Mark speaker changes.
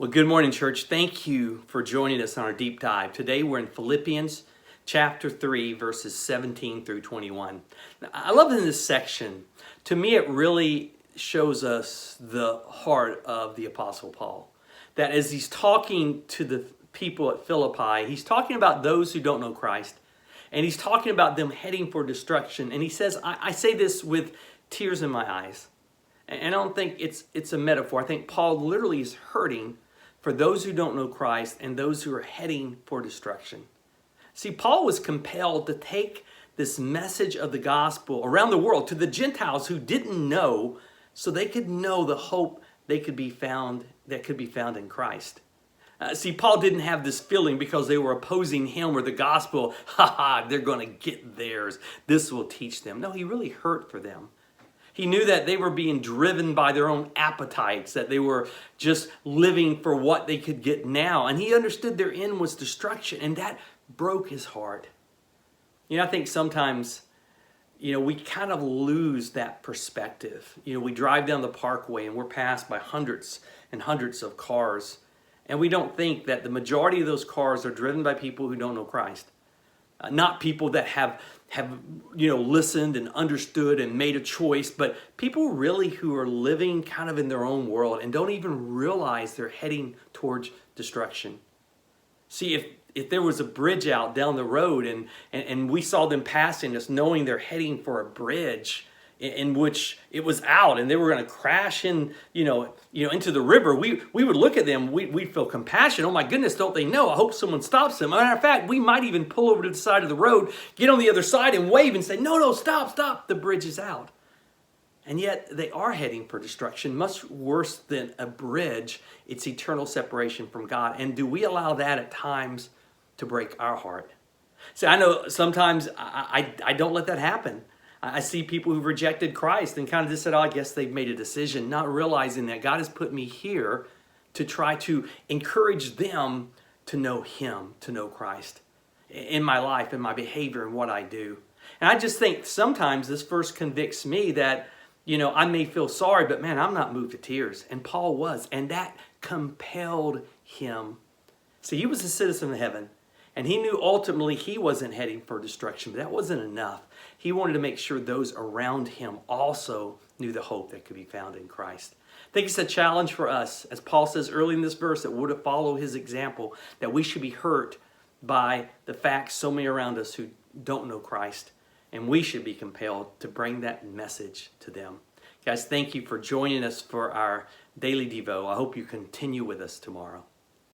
Speaker 1: Well, good morning, church. Thank you for joining us on our deep dive. Today we're in Philippians chapter 3, verses 17 through 21. Now, I love in this section. To me, it really shows us the heart of the Apostle Paul. That as he's talking to the people at Philippi, he's talking about those who don't know Christ. And he's talking about them heading for destruction. And he says, I say this with tears in my eyes. And I don't think it's a metaphor. I think Paul literally is hurting for those who don't know Christ and those who are heading for destruction. See, Paul was compelled to take this message of the gospel around the world to the Gentiles who didn't know, so they could know the hope that could be found in Christ. See, Paul didn't have this feeling because they were opposing him or the gospel. They're going to get theirs. This will teach them. No, he really hurt for them. He knew that they were being driven by their own appetites, that they were just living for what they could get now. And he understood their end was destruction, and that broke his heart. I think sometimes, we kind of lose that perspective. We drive down the parkway and we're passed by hundreds and hundreds of cars. And we don't think that the majority of those cars are driven by people who don't know Christ. Not people that have listened and understood and made a choice, but people really who are living kind of in their own world and don't even realize they're heading towards destruction. See, if there was a bridge out down the road and we saw them passing us knowing they're heading for a bridge in which it was out and they were going to crash into the river, we would look at them, we'd feel compassion. Oh my goodness, don't they know? I hope someone stops them. Matter of fact, we might even pull over to the side of the road, get on the other side and wave and say, no, stop, the bridge is out. And yet they are heading for destruction, much worse than a bridge. It's eternal separation from God. And do we allow that at times to break our heart? See, I know sometimes I don't let that happen. I see people who've rejected Christ and kind of just said, I guess they've made a decision, not realizing that God has put me here to try to encourage them to know Him, to know Christ in my life, in my behavior, and what I do. And I just think sometimes this verse convicts me that, I may feel sorry, but man, I'm not moved to tears. And Paul was, and that compelled him. See, he was a citizen of heaven. And he knew ultimately he wasn't heading for destruction, but that wasn't enough. He wanted to make sure those around him also knew the hope that could be found in Christ. I think it's a challenge for us, as Paul says early in this verse, that we're to follow his example, that we should be hurt by the fact so many around us who don't know Christ, and we should be compelled to bring that message to them. Guys, thank you for joining us for our daily Devo. I hope you continue with us tomorrow.